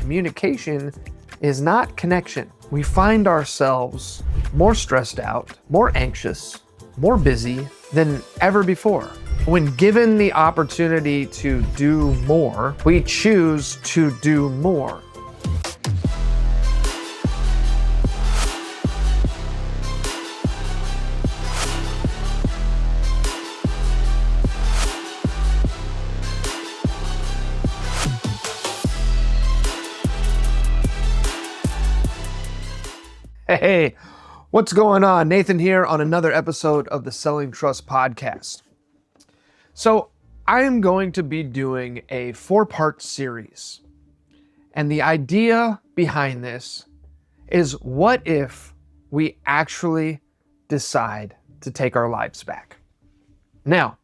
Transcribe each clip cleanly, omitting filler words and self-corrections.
communication is not connection. We find ourselves more stressed out, more anxious, more busy than ever before. When given the opportunity to do more, we choose to do more. Hey, what's going on? Nathan here on another episode of the Selling Trust podcast. So I am going to be doing a 4-part series. And the idea behind this is, what if we actually decide to take our lives back? Now,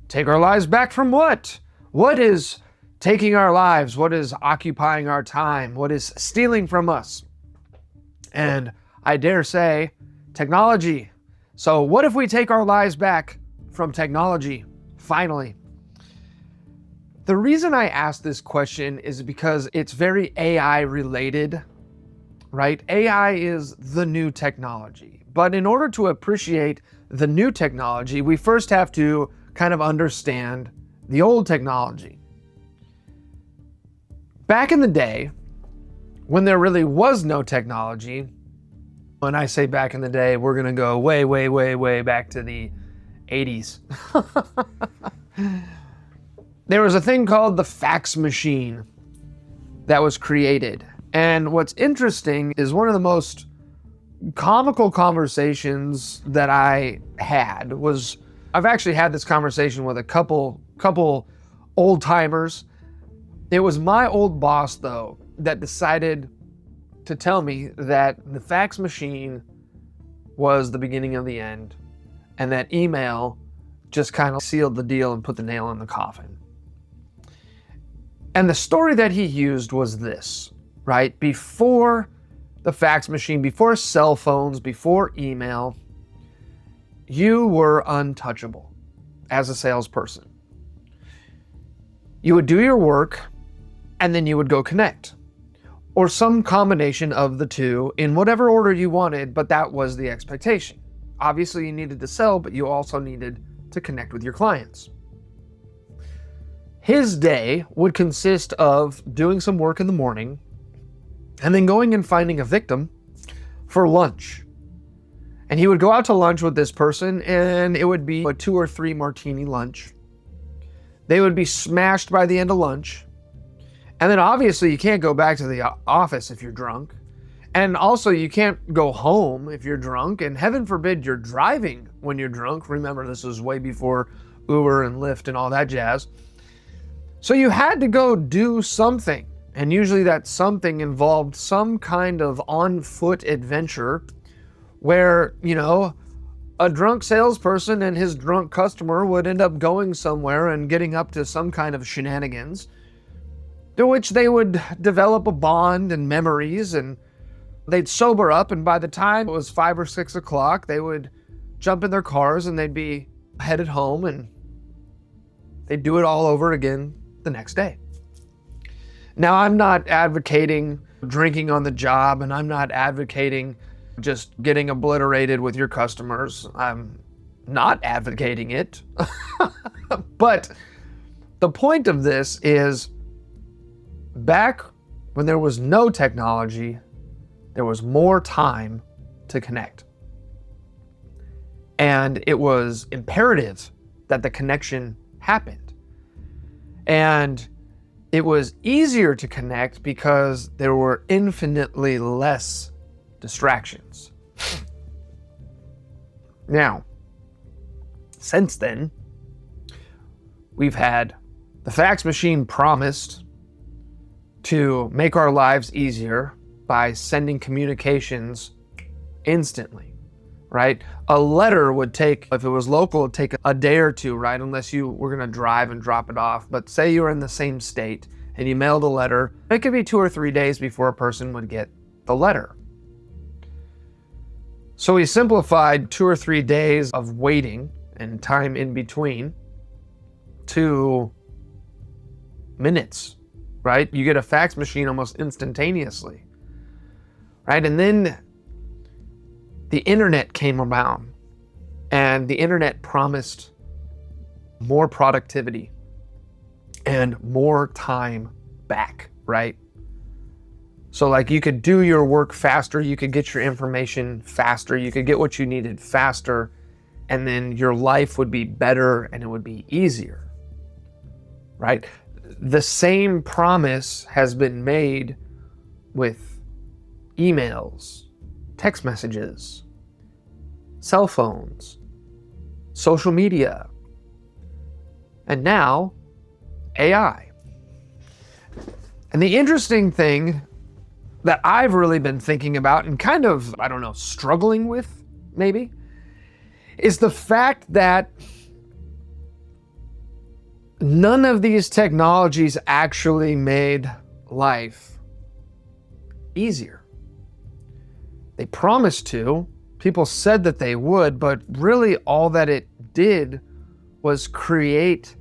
take our lives back from what? What is taking our lives? What is occupying our time? What is stealing from us? And I dare say, technology. So what if we take our lives back from technology, finally? The reason I ask this question is because it's very AI related, right? AI is the new technology. But in order to appreciate the new technology, we first have to kind of understand the old technology. Back in the day, when there really was no technology, when I say back in the day, we're going to go way, way, way, way back to the 80s. There was a thing called the fax machine that was created. And what's interesting is one of the most comical conversations that I had was, I've actually had this conversation with a couple old timers. It was my old boss, though, that decided to tell me that the fax machine was the beginning of the end, and that email just kind of sealed the deal and put the nail in the coffin. And the story that he used was this, right? Before the fax machine, before cell phones, before email, you were untouchable as a salesperson. You would do your work, and then you would go connect. Or some combination of the two in whatever order you wanted, but that was the expectation. Obviously, you needed to sell, but you also needed to connect with your clients. His day would consist of doing some work in the morning and then going and finding a victim for lunch. And he would go out to lunch with this person, and it would be a 2 or 3 martini lunch. They would be smashed by the end of lunch. And then obviously you can't go back to the office if you're drunk. And also you can't go home if you're drunk. And heaven forbid you're driving when you're drunk. Remember, this was way before Uber and Lyft and all that jazz. So you had to go do something. And usually that something involved some kind of on-foot adventure where, a drunk salesperson and his drunk customer would end up going somewhere and getting up to some kind of shenanigans, to which they would develop a bond and memories, and they'd sober up, and by the time it was 5 or 6 o'clock, they would jump in their cars and they'd be headed home, and they'd do it all over again the next day. Now, I'm not advocating drinking on the job, and I'm not advocating just getting obliterated with your customers. I'm not advocating it. But the point of this is, back when there was no technology, there was more time to connect. And it was imperative that the connection happened. And it was easier to connect because there were infinitely less distractions. Now, since then, we've had the fax machine promised to make our lives easier by sending communications instantly, right? A letter would take, if it was local, it'd take a day or two, right? Unless you were gonna drive and drop it off. But say you were in the same state and you mailed a letter, it could be 2 or 3 days before a person would get the letter. So we simplified 2 or 3 days of waiting and time in between to minutes right? You get a fax machine almost instantaneously, right? And then the internet came around, and the internet promised more productivity and more time back, right? So like you could do your work faster, you could get your information faster, you could get what you needed faster, and then your life would be better and it would be easier, right? The same promise has been made with emails, text messages, cell phones, social media, and now AI. And the interesting thing that I've really been thinking about and kind of, I don't know, struggling with maybe, is the fact that none of these technologies actually made life easier. They promised to, people said that they would, but really all that it did was create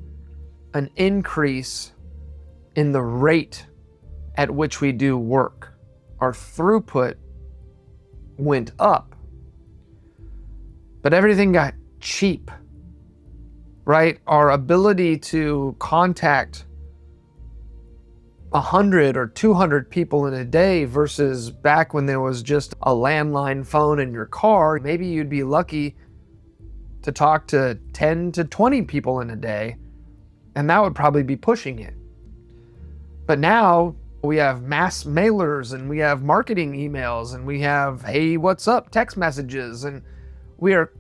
an increase in the rate at which we do work. Our throughput went up, but everything got cheap, right? Our ability to contact 100 or 200 people in a day versus back when there was just a landline phone in your car, maybe you'd be lucky to talk to 10 to 20 people in a day, and that would probably be pushing it. But now we have mass mailers, and we have marketing emails, and we have, hey, what's up, text messages, and we are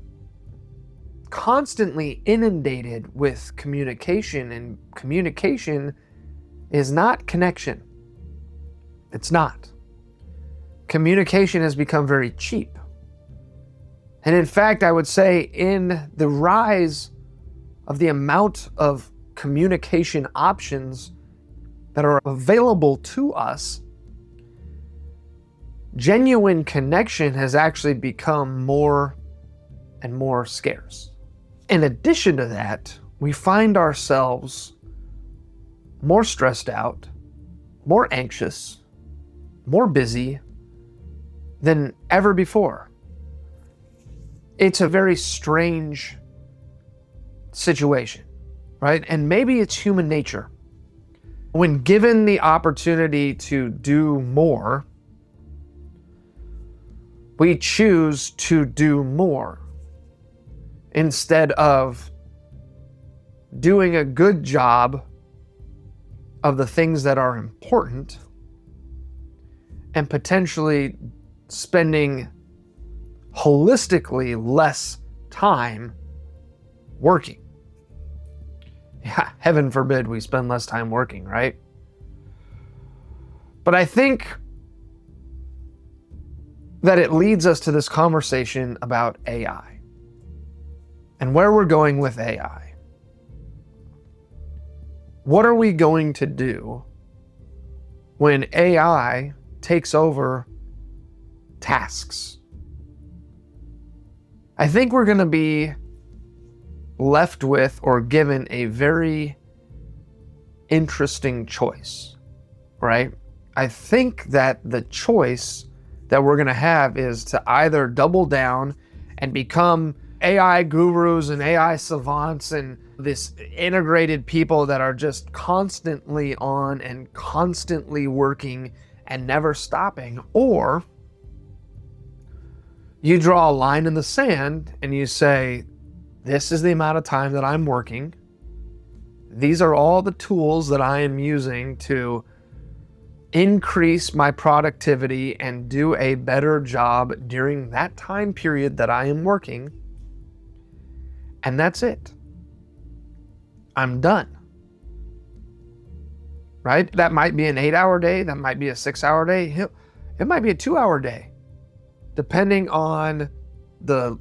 constantly inundated with communication, and communication is not connection. It's not. Communication has become very cheap. And in fact, I would say in the rise of the amount of communication options that are available to us, genuine connection has actually become more and more scarce. In addition to that, we find ourselves more stressed out, more anxious, more busy than ever before. It's a very strange situation, right? And maybe it's human nature. When given the opportunity to do more, we choose to do more instead of doing a good job of the things that are important and potentially spending holistically less time working. Yeah, heaven forbid we spend less time working, right? But I think that it leads us to this conversation about AI and where we're going with AI. What are we going to do when AI takes over tasks? I think we're going to be left with or given a very interesting choice, right? I think that the choice that we're going to have is to either double down and become AI gurus and AI savants and this integrated people that are just constantly on and constantly working and never stopping, or you draw a line in the sand and you say, this is the amount of time that I'm working. These are all the tools that I am using to increase my productivity and do a better job during that time period that I am working. And that's it. I'm done. Right? That might be an 8-hour day. That might be a 6-hour day. It might be a 2-hour day, depending on the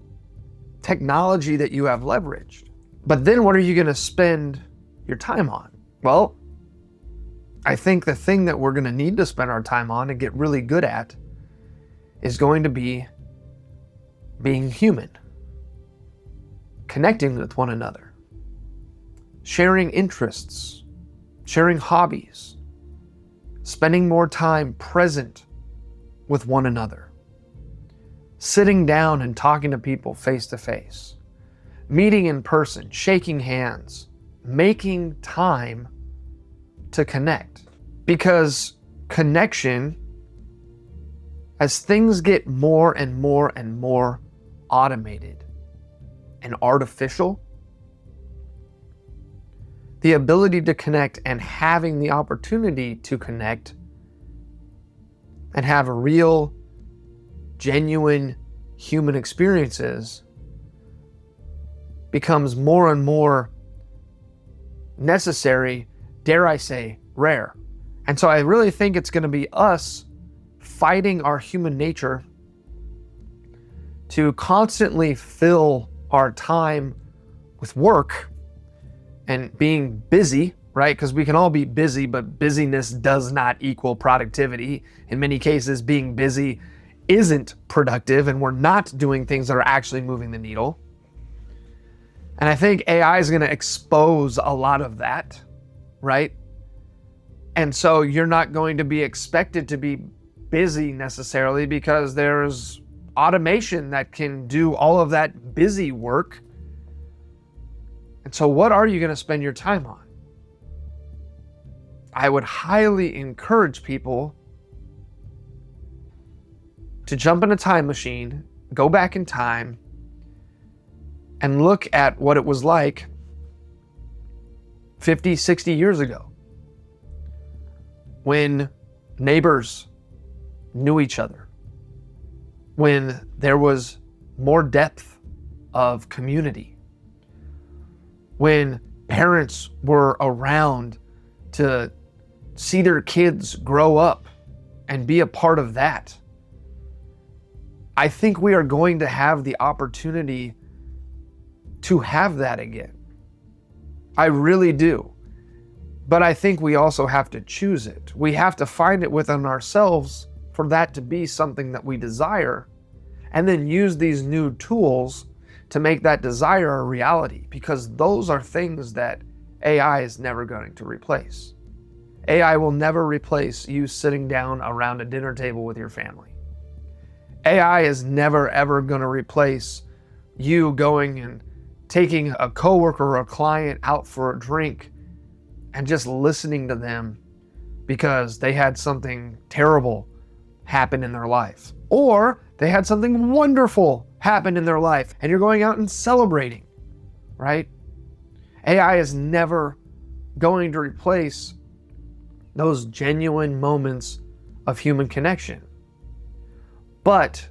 technology that you have leveraged. But then what are you going to spend your time on? Well, I think the thing that we're going to need to spend our time on and get really good at is going to be being human, connecting with one another, sharing interests, sharing hobbies, spending more time present with one another, sitting down and talking to people face to face, meeting in person, shaking hands, making time to connect. Because connection, as things get more and more and more automated and artificial, the ability to connect and having the opportunity to connect and have real, genuine human experiences becomes more and more necessary, dare I say, rare. And so I really think it's going to be us fighting our human nature to constantly fill our time with work and being busy, right? Because we can all be busy, but busyness does not equal productivity. In many cases, being busy isn't productive, and we're not doing things that are actually moving the needle. And I think AI is going to expose a lot of that, right? And so you're not going to be expected to be busy necessarily, because there's automation that can do all of that busy work. And so what are you going to spend your time on? I would highly encourage people to jump in a time machine, go back in time, and look at what it was like 50, 60 years ago, when neighbors knew each other, when there was more depth of community, when parents were around to see their kids grow up and be a part of that. I think we are going to have the opportunity to have that again. I really do. But I think we also have to choose it. We have to find it within ourselves for that to be something that we desire, and then use these new tools to make that desire a reality, because those are things that AI is never going to replace. AI will never replace you sitting down around a dinner table with your family. AI is never ever going to replace you going and taking a coworker or a client out for a drink and just listening to them because they had something terrible happen in their life, or they had something wonderful happen in their life and you're going out and celebrating, right? AI is never going to replace those genuine moments of human connection. But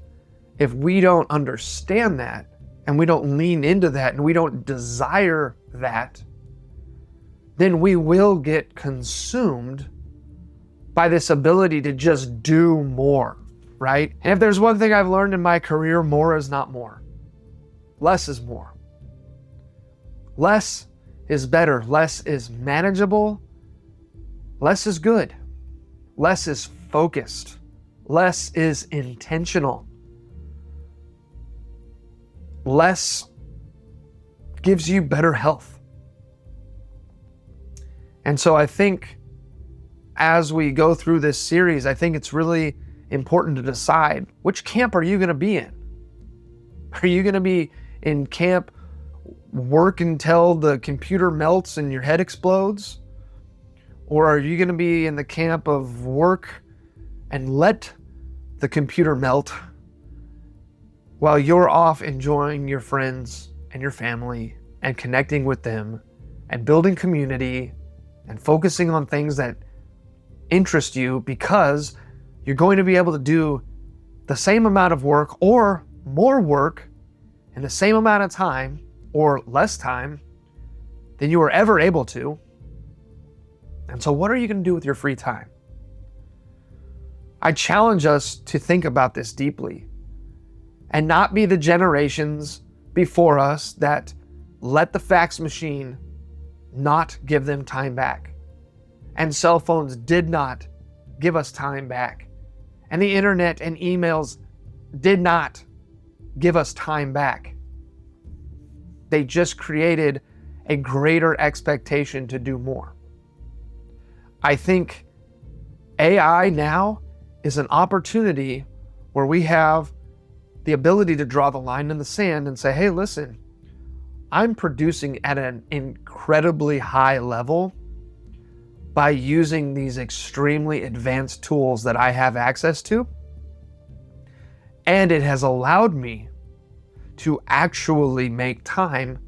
if we don't understand that, and we don't lean into that, and we don't desire that, then we will get consumed by this ability to just do more, right? And if there's one thing I've learned in my career, more is not more. Less is more. Less is better. Less is manageable. Less is good. Less is focused. Less is intentional. Less gives you better health. And so I think as we go through this series, I think it's really important to decide, which camp are you going to be in? Are you going to be in camp work until the computer melts and your head explodes? Or are you going to be in the camp of work and let the computer melt while you're off enjoying your friends and your family and connecting with them and building community and focusing on things that interest you, because you're going to be able to do the same amount of work or more work in the same amount of time or less time than you were ever able to. And so what are you going to do with your free time? I challenge us to think about this deeply and not be the generations before us that let the fax machine not give them time back. And cell phones did not give us time back. And the internet and emails did not give us time back. They just created a greater expectation to do more. I think AI now is an opportunity where we have the ability to draw the line in the sand and say, hey, listen, I'm producing at an incredibly high level by using these extremely advanced tools that I have access to. And it has allowed me to actually make time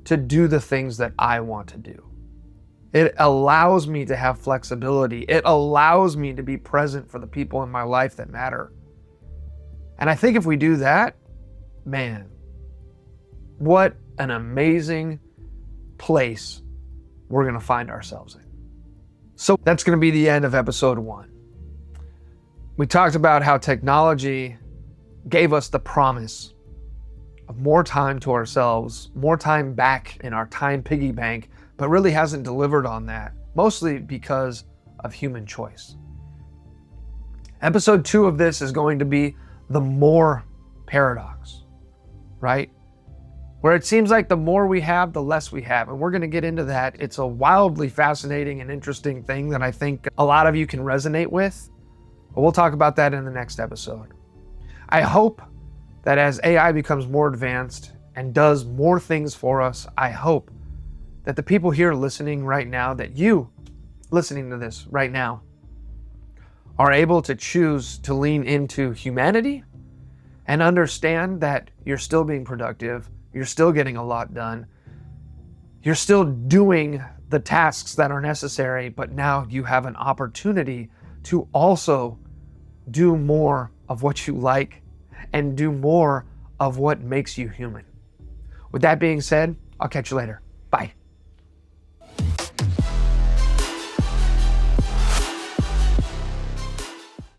to do the things that I want to do. It allows me to have flexibility. It allows me to be present for the people in my life that matter. And I think if we do that, man, what an amazing place we're going to find ourselves in. So that's going to be the end of episode 1. We talked about how technology gave us the promise of more time to ourselves, more time back in our time piggy bank, but really hasn't delivered on that, mostly because of human choice. Episode 2 of this is going to be the more paradox, right? Where it seems like the more we have, the less we have. And we're going to get into that. It's a wildly fascinating and interesting thing that I think a lot of you can resonate with. But we'll talk about that in the next episode. I hope that as AI becomes more advanced and does more things for us, I hope that the people here listening right now, that you listening to this right now, are able to choose to lean into humanity and understand that you're still being productive. You're still getting a lot done. You're still doing the tasks that are necessary, but now you have an opportunity to also do more of what you like and do more of what makes you human. With that being said, I'll catch you later. Bye.